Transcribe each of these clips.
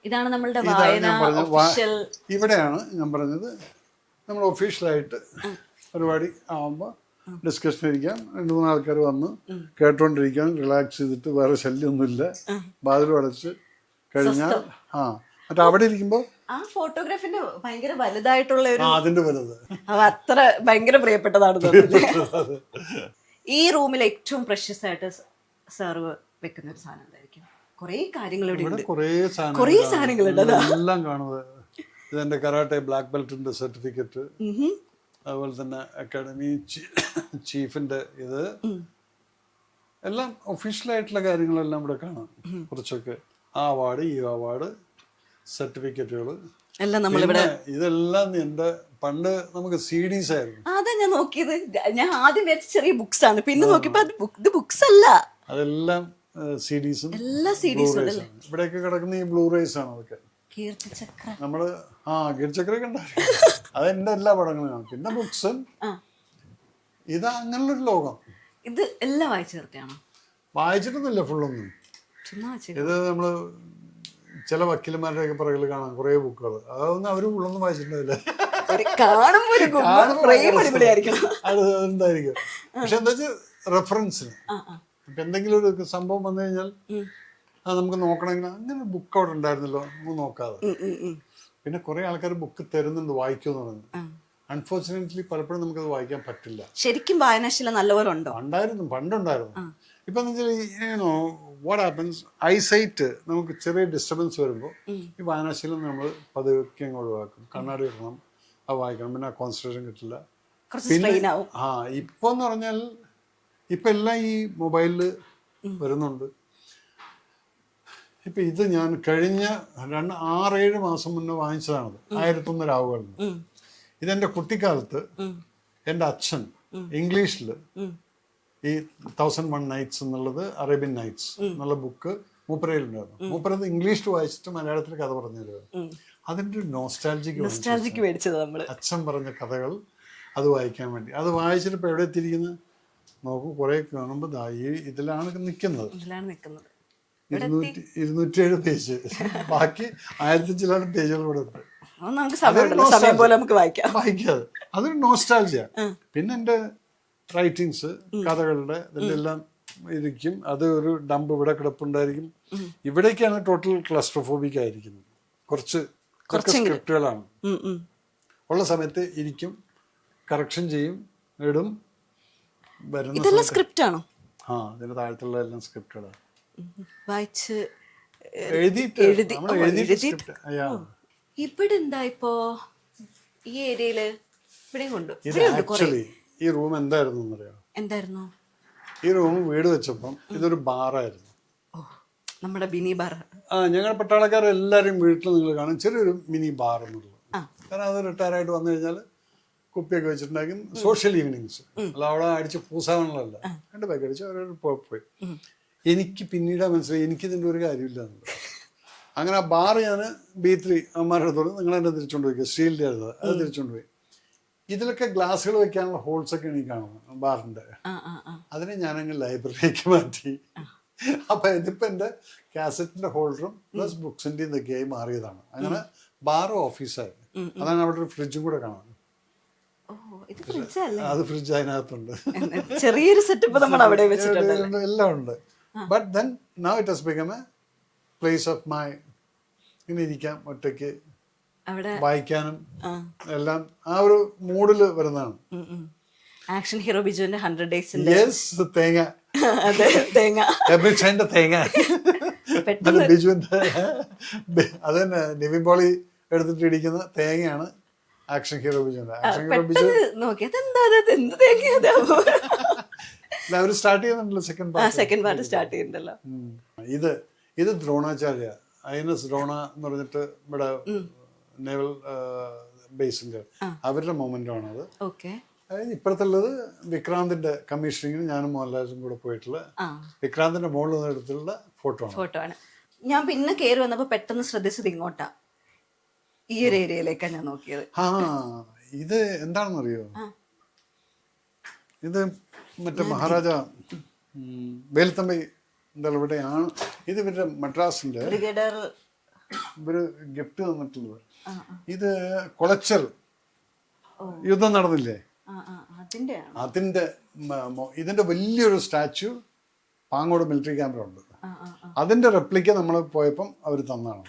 ഇതാണ് നമ്മളുടെ വായന ഒഫീഷ്യൽ. ഇവിടെയാണ് ഞാൻ പറഞ്ഞത് നമ്മൾ ഒഫീഷ്യലായിട്ട് പരിപാടി ആവുമ്പോൾ ഡിസ്കഷൻ ഇരിക്കാം, 2-3 ആൾക്കാർ വന്ന് കേട്ടോണ്ടിരിക്കാം, റിലാക്സ് ചെയ്തിട്ട് വേറെ ശല്യമൊന്നുമില്ല, വാതിലും അടച്ച് കഴിഞ്ഞാൽ മറ്റേ അവിടെ ഇരിക്കുമ്പോൾ ആ ഫോട്ടോഗ്രാഫിന്റെ ഭയങ്കര വലുതായിട്ടുള്ള ഒരു അതിന്റെ വലുത് അത്ര ഭയങ്കര പ്രിയപ്പെട്ടതാണ് തോന്നുന്നത്. ഈ റൂമിൽ ഏറ്റവും പ്രഷ്യസ് ആയിട്ട് സെർവ് വെക്കുന്ന ഒരു സാധനം എന്തായിരിക്കും? കുറേ കാര്യങ്ങൾ ഇവിടെ ഉണ്ട്, കുറേ സാധനങ്ങളുണ്ട് എല്ലാം കാണുന്നത്. ഇതെന്റെ കരാട്ടെ ബ്ലാക്ക് ബെൽറ്റിന്റെ സർട്ടിഫിക്കറ്റ്, അതുപോലെ തന്നെ അക്കാഡമി ചീഫിന്റെ ഇത്, എല്ലാം ഒഫീഷ്യലായിട്ടുള്ള കാര്യങ്ങളെല്ലാം ഇവിടെ കാണാം. കുറച്ചൊക്കെ ആ അവാർഡ്, ഈ അവാർഡ്, സർട്ടിഫിക്കറ്റുകൾ എല്ലാം നമ്മളിവിടെ. ഇതെല്ലാം എന്റെ പണ്ട് നമുക്ക് CDs ആയിരുന്നു. അതാ ഞാൻ നോക്കിയത്. ഞാൻ ആദ്യം വെച്ച ചെറിയ ബുക്സ് ആണ്, പിന്നെ നോക്കിയപ്പോ ഇത് ബുക്സ് അല്ല, അതെല്ലാം CDസും എല്ലാ സീരീസും. ഇവിടെയൊക്കെ കിടക്കുന്ന ഈ ബ്ലൂറേസ് ആണ് അതൊക്കെ. നമ്മള് കീർത്തിചക്രൊക്കെ ഉണ്ടായിരുന്നു. അതെന്റെ എല്ലാ പടങ്ങളും കാണും. പിന്നെ ബുക്സും. ഇത് അങ്ങനെയുള്ളൊരു ലോകം. ഇത് എല്ലാം വായിച്ചു തീർത്താണോ? വായിച്ചിട്ടൊന്നുമില്ല ഫുള്ളൊന്നും. ഇത് നമ്മള് ചില വക്കീലന്മാരുടെയൊക്കെ പുറകിൽ കാണാം കുറെ ബുക്കുകൾ. അതൊന്നും അവര് ഫുള്ളൊന്നും വായിച്ചിട്ടുണ്ടാവില്ല. അതെന്തായിരിക്കും. പക്ഷെ എന്താ വെച്ചാൽ റെഫറൻസിന് ഇപ്പൊ എന്തെങ്കിലും ഒരു സംഭവം വന്നു കഴിഞ്ഞാൽ അത് നമുക്ക് നോക്കണമെങ്കിൽ അങ്ങനെ ബുക്ക് അവിടെ ഉണ്ടായിരുന്നല്ലോ, നമുക്ക് നോക്കാതെ. പിന്നെ കുറെ ആൾക്കാർ ബുക്ക് തരുന്നുണ്ട് വായിക്കുമെന്ന് പറഞ്ഞു. അൺഫോർച്ചുനേറ്റ്ലി പലപ്പോഴും നമുക്കത് വായിക്കാൻ പറ്റില്ല. ശരിക്കും വായനാശീലം നല്ലപോലെ ഉണ്ടോ? പണ്ടുണ്ടായിരുന്നു. ഇപ്പൊ വാട്ട് ഹാപ്പൻസ്, ഐസൈറ്റ് നമുക്ക് ചെറിയ ഡിസ്റ്റർബൻസ് വരുമ്പോൾ ഈ വായനാശീലം നമ്മൾ പതുക്കെ ഒഴിവാക്കും. കണ്ണാടി ഇടണം, അത് വായിക്കണം, പിന്നെ കോൺസെൻട്രേഷൻ കിട്ടില്ല. പിന്നെ ഇപ്പൊ എന്ന് പറഞ്ഞാൽ ഇപ്പൊ എല്ലാം ഈ മൊബൈലിൽ വരുന്നുണ്ട്. ഇപ്പൊ ഇത് ഞാൻ കഴിഞ്ഞ 6-7 മാസം മുന്നേ വാങ്ങിച്ചതാണത്. 1001 രാവുകൾ. ഇതെന്റെ കുട്ടിക്കാലത്ത് എൻ്റെ അച്ഛൻ ഇംഗ്ലീഷിൽ ഈ 1001 നൈറ്റ്സ് എന്നുള്ളത്, അറേബ്യൻ നൈറ്റ്സ് എന്നുള്ള ബുക്ക് മൂപ്പരയിലുണ്ടായിരുന്നു. മൂപ്പരത് ഇംഗ്ലീഷിൽ വായിച്ചിട്ട് മലയാളത്തിൽ കഥ പറഞ്ഞു തരുമായിരുന്നു. അതിൻ്റെ ഒരു നോസ്റ്റാൾജിക്ക് മേടിച്ചത് നമ്മള്. അച്ഛൻ പറഞ്ഞ കഥകൾ അത് വായിക്കാൻ വേണ്ടി. അത് വായിച്ചിട്ട് ഇപ്പൊ എവിടെ എത്തിയിരിക്കുന്നത് നോക്കൂ. കുറെ കാണുമ്പോൾ ഇതിലാണ് നിൽക്കുന്നത്. 207 പേജ്, ബാക്കി 1000 പേജുകൾ ഇവിടെ ഉണ്ട്. വായിക്കാതെ അതൊരു നോസ്റ്റാൾജിയ. പിന്നെ എൻ്റെ റൈറ്റിങ്സ്, കഥകളുടെ ഇതിൻ്റെ എല്ലാം ഇരിക്കും. അത് ഒരു ഡംപ് ഇവിടെ കിടപ്പുണ്ടായിരിക്കും. ഇവിടേക്കാണ് ടോട്ടൽ ക്ലസ്ട്രോഫോബിക് ആയിരിക്കുന്നത്. കുറച്ച് സ്ക്രിപ്റ്റുകളാണ് ഉള്ള സമയത്ത് ഇരിക്കും, കറക്ഷൻ ചെയ്യും, ഇടും. വരുന്ന സ്ക്രിപ്റ്റ് ആണോ? ഇതിന് താഴത്തുള്ള എല്ലാം സ്ക്രിപ്റ്റുകളാണ്. വായിച്ച് ഇവിടെ എന്താ ഇപ്പോ ഈ ഏരിയയില് ഈ റൂം എന്തായിരുന്നു? ഈ റൂം വീട് വെച്ചപ്പം ഇതൊരു ബാറായിരുന്നു. നമ്മുടെ മിനി ബാർ. ഞങ്ങളുടെ പട്ടാളക്കാർ എല്ലാവരും വീട്ടിൽ നിങ്ങൾ കാണും ചെറിയൊരു മിനി ബാർ എന്നുള്ളത്. കാരണം അത് റിട്ടയർ ആയിട്ട് വന്നു കഴിഞ്ഞാൽ കുപ്പിയൊക്കെ വെച്ചിട്ടുണ്ടായിരിക്കും. സോഷ്യൽ ഈവനിങ്സ് അല്ല, അവിടെ അടിച്ച് പൂസാവണമല്ല, 2 പാക്ക് അടിച്ച് അവരോട് പോയി. എനിക്ക് പിന്നീട് മനസ്സിലായി എനിക്കിതിൻ്റെ ഒരു കാര്യമില്ല എന്നുള്ളത്. അങ്ങനെ ആ ബാർ ഞാൻ B3 അമ്മമാരുടെ അടുത്തോട് നിങ്ങൾ എന്നെ തിരിച്ചുകൊണ്ട് പോയി, സ്റ്റീലിൻ്റെ അത് തിരിച്ചുകൊണ്ട് പോയി. ഇതിലൊക്കെ ഗ്ലാസ്സുകൾ വെക്കാനുള്ള ഹോൾസ് ഒക്കെ എനിക്ക് കാണുന്നു ബാറിൻ്റെ. അതിനെ ഞാനങ്ങ് ലൈബ്രറിയിലേക്ക് മാറ്റി. അപ്പൊ ഇതിപ്പോ എൻ്റെ കാസറ്റിന്റെ ഹോൾഡറും പ്ലസ് ബുക്സിന്റെ ഇതൊക്കെ ആയി മാറിയതാണ്. അങ്ങനെ ബാറും ഓഫീസായി. അതാണ് അവിടെ ഒരു ഫ്രിഡ്ജും കൂടെ കാണാൻ. അത് ഫ്രിഡ്ജ് അതിനകത്തുണ്ട്. ചെറിയൊരു സെറ്റപ്പ് നമ്മൾ അവിടെ വെച്ചിട്ടുണ്ട്, എല്ലാം ഉണ്ട്. But then now it has become a place of my, ഇങ്ങനെ ഇരിക്കാം ഒറ്റയ്ക്ക്, വായിക്കാനും എല്ലാം ആ ഒരു മൂഡിൽ വരുന്നതാണ്. ആക്ഷൻ ഹീറോ ബിജുവിന്റെ 100 days തേങ്ങ ബിജുവിന്റെ അത് തന്നെ നിവിൻ പോളി എടുത്തിട്ട് ഇടിക്കുന്ന തേങ്ങയാണ് ആക്ഷൻ ഹീറോ ബിജുവിന്റെ. ആക്ഷൻ ഹീറോ ബിജു അവര് സ്റ്റാർട്ട് ചെയ്യുന്നുണ്ടല്ലോ സെക്കൻഡ് പാർട്ട് സ്റ്റാർട്ട് ചെയ്യുന്നുണ്ടല്ലോ. ഇത് ദ്രോണാചാര്യ, INS ദ്രോണ എന്ന് പറഞ്ഞിട്ട് ഇവിടെ നേവൽ ബേസിന്റെ അവരുടെ മൊമെന്റോ ആണത്. ഇപ്പുറത്തുള്ളത് വിക്രാന്തിന്റെ കമ്മീഷനിങ്ങിന് ഞാനും മോഹൻലാലും കൂടെ പോയിട്ടുള്ള വിക്രാന്തിന്റെ മുകളിൽ എടുത്തുള്ള ഫോട്ടോ ആണ്. ഞാൻ പിന്നെ കയറി വന്നപ്പോ പെട്ടെന്ന് ശ്രദ്ധിച്ചത് ഇങ്ങോട്ടാ, ഈ ഒരു ഏരിയയിലേക്കാണ് ഞാൻ നോക്കിയത്. ഇത് എന്താണെന്നറിയോ, ഇത് മറ്റേ മഹാരാജ വേൽത്തമ്പി ഇവിടെയാണ്. ഇത് ഇവരുടെ മദ്രാസിന്റെ ഇവര് ഗിഫ്റ്റ് തന്നിട്ടുള്ളത്. ഇത് കുളച്ചൽ യുദ്ധം നടന്നില്ലേ, ഇതിന്റെ വലിയൊരു സ്റ്റാച്യു പാങ്ങോട് മിലിറ്ററി ക്യാമ്പിൽ ഉണ്ട്. അതിന്റെ റെപ്ലിക്ക നമ്മൾ പോയപ്പം അവർ തന്നാണ്.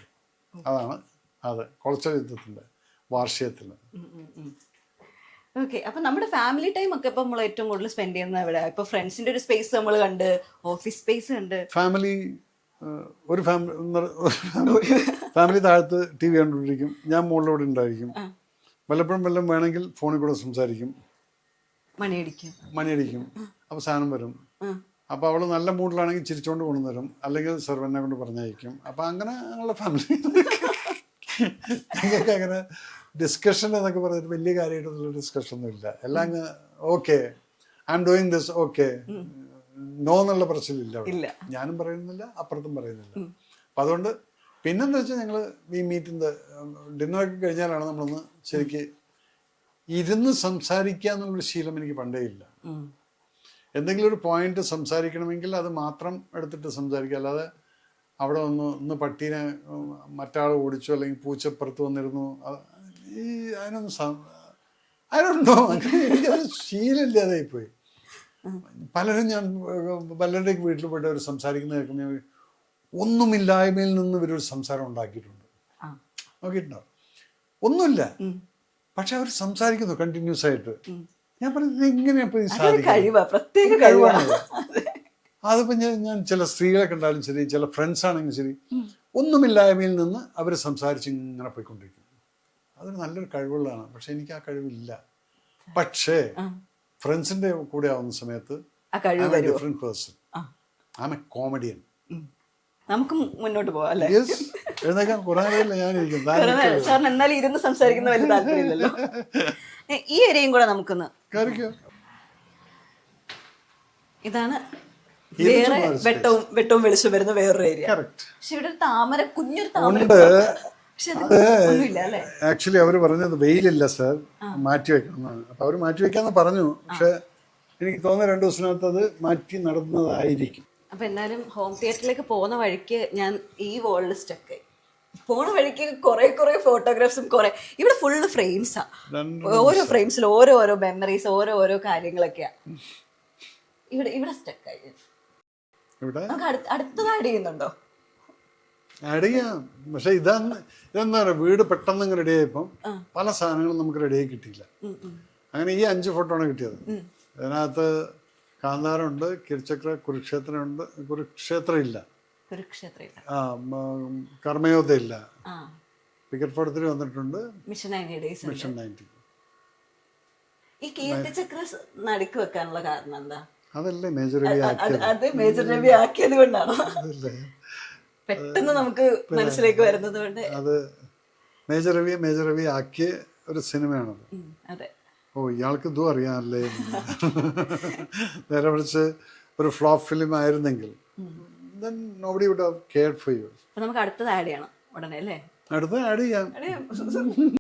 അതാണ് അത് കുളച്ചൽ യുദ്ധത്തിന്റെ വാർഷികത്തിൽ. ഓക്കെ, അപ്പൊ നമ്മുടെ ഫാമിലി ടൈം ഒക്കെ ഇപ്പൊ നമ്മൾ ഏറ്റവും കൂടുതൽ സ്പെൻഡ് ചെയ്യുന്നത് എവിടെ? ഇപ്പൊ ഫ്രണ്ട്സിന്റെ ഒരു സ്പേസ് നമ്മൾ കണ്ട്, ഓഫീസ് സ്പേസ് കണ്ട്, ഫാമിലി ഒരു ഫാമിലി താഴത്ത് ടി വി കണ്ടുകൊണ്ടിരിക്കും, ഞാൻ മുകളിലൂടെ ഉണ്ടായിരിക്കും. വല്ലപ്പോഴും വല്ലതും വേണമെങ്കിൽ ഫോണിൽ കൂടെ സംസാരിക്കും, മണിയടിക്കും. അപ്പോൾ സാധനം വരും. അപ്പോൾ അവൾ നല്ല മൂഡിലാണെങ്കിൽ ചിരിച്ചുകൊണ്ട് കൊണ്ടുവരും, അല്ലെങ്കിൽ സെർവനെ കൊണ്ട് പറഞ്ഞയക്കും. അപ്പോൾ അങ്ങനെ ഞങ്ങളുടെ ഫാമിലി ഞങ്ങൾക്ക് അങ്ങനെ ഡിസ്കഷൻ എന്നൊക്കെ പറഞ്ഞിട്ട് വലിയ കാര്യമായിട്ടൊന്നുള്ള ഡിസ്കഷനൊന്നും ഇല്ല. എല്ലാം അങ്ങ് okay, I am doing this, okay, no എന്നുള്ള പ്രശ്നമില്ല. ഞാനും പറയുന്നില്ല, അപ്പുറത്തും പറയുന്നില്ല. അപ്പം അതുകൊണ്ട് പിന്നെന്താ വെച്ചാൽ ഞങ്ങൾ ഈ മീറ്റിൻ്റെ ഡിന്നറൊക്കെ കഴിഞ്ഞാലാണ് നമ്മളൊന്ന് ശരിക്ക് ഇരുന്ന് സംസാരിക്കുക എന്നുള്ളൊരു ശീലം എനിക്ക് പണ്ടേ ഇല്ല. എന്തെങ്കിലും ഒരു പോയിന്റ് സംസാരിക്കണമെങ്കിൽ അത് മാത്രം എടുത്തിട്ട് സംസാരിക്കുക, അല്ലാതെ അവിടെ ഒന്ന് പട്ടീനെ മറ്റാൾ ഓടിച്ചു അല്ലെങ്കിൽ പൂച്ചപ്പുറത്ത് വന്നിരുന്നു, ഈ അതിനൊന്നും അതിനുണ്ടോ എനിക്കത് ശീലമില്ലാതായിപ്പോയി. പലരും ഞാൻ പലരുടെയൊക്കെ വീട്ടിൽ പോയിട്ട് അവർ സംസാരിക്കുന്നത് കേൾക്കുമ്പോൾ ഒന്നുമില്ലായ്മയിൽ നിന്ന് ഇവരൊരു സംസാരം ഉണ്ടാക്കിയിട്ടുണ്ട്. നോക്കിയിട്ടുണ്ടോ? ഒന്നുമില്ല, പക്ഷെ അവർ സംസാരിക്കുന്നു കണ്ടിന്യൂസ് ആയിട്ട്. ഞാൻ പറയുന്നത് എങ്ങനെയാ കഴിവാണ്. അതിപ്പോ ഞാൻ ചില സ്ത്രീകളെ കണ്ടാലും ശരി, ചില ഫ്രണ്ട്സ് ആണെങ്കിലും ശരി, ഒന്നുമില്ലായ്മയിൽ നിന്ന് അവർ സംസാരിച്ച് ഇങ്ങനെ പോയിക്കൊണ്ടിരിക്കും. അതൊരു നല്ലൊരു കഴിവുള്ളതാണ്. പക്ഷെ എനിക്ക് ആ കഴിവില്ല. പക്ഷേ ഫ്രണ്ട്സിന്റെ കൂടെ ആവുന്ന സമയത്ത് different person, I am a comedian. നമുക്ക് മുന്നോട്ട് പോവാം അല്ലേ? എഴുന്നേക്കാൻ കുറെ നേരമല്ല ഞാനിരിക്കും. സാറിന് എന്നാലും ഇരുന്ന് സംസാരിക്കുന്ന വലിയ താല്പര്യമില്ലല്ലോ. ഈ ഏരിയയും കൂടെ നമുക്കൊന്ന്. ഇതാണ് വേറെ വെട്ടവും വെളിച്ചം വരുന്ന വേറൊരു ഏരിയ. പക്ഷെ ഇവിടെ താമര, കുഞ്ഞൊരു താമര. ആക്ച്വലി അവർ പറഞ്ഞത് വെയിലില്ല സാർ, മാറ്റി വെക്കണം. അപ്പൊ അവർ മാറ്റി വെക്കാന്ന് പറഞ്ഞു. പക്ഷെ എനിക്ക് തോന്നുന്നു 2 ദിവസത്തിനകത്ത് അത് മാറ്റി നടന്നതായിരിക്കും. അപ്പൊ എന്നാലും ഹോം തിയേറ്ററിലേക്ക് പോകുന്ന വഴിക്ക് ഞാൻ ഈ വേൾഡ് സ്റ്റക്ക് പോണ വഴിക്ക് കുറെ ഫോട്ടോഗ്രാഫ്സും ഇവിടെ ഫുള്ള് ഫ്രെയിംസാ. ഓരോ ഫ്രെയിംസിൽ ഓരോ മെമ്മറീസ്, ഓരോ കാര്യങ്ങളൊക്കെയാ. ഇവിടെ സ്റ്റക്കായി. നമുക്ക് അടുത്തത് ആഡ് ചെയ്യുന്നുണ്ടോ? ആഡ് ചെയ്യാം. പക്ഷെ ഇതെന്താ പറയുക, വീട് പെട്ടെന്ന് ഇങ്ങനെ റെഡി ആയപ്പം പല സാധനങ്ങളും നമുക്ക് റെഡിയായി കിട്ടിയില്ല. അങ്ങനെ ഈ 5 ഫോട്ടോ ആണ് കിട്ടിയത്. അതിനകത്ത് കാന്താരമുണ്ട്, കിർച്ചക്ര, കുരുക്ഷേത്രം ഇല്ല, കർമ്മയോധ ഇല്ല, പിക്കറ്റ് ഫോർട്ട് വന്നിട്ടുണ്ട്, മിഷൻ 90. ഈ കീർത്തിചക്ര നടുക്ക് വെക്കാനുള്ള കാരണം എന്താ? അതല്ലേ മേജർ രവി ആക്കിയത്. അത് മേജർ രവി ആക്കിയത് കൊണ്ടാണോ? പെട്ടെന്ന് നമുക്ക് മനസ്സിലേക്ക് വരുന്നത് കൊണ്ട്. അത് മേജർ രവി ആക്കിയ ഒരു സിനിമയാണത്. അതെ. ഓ, ഇയാൾക്ക് ഇതും അറിയാമല്ലേ. നേരെ മറിച്ച് ഒരു ഫ്ലോപ്പ് ഫിലിം ആയിരുന്നെങ്കിൽ then nobody would have cared for you. നമുക്ക് അടുത്തത് ആഡ് ചെയ്യണം ഉടനെ അല്ലേ? അടുത്തത് ആഡ് ചെയ്യാം.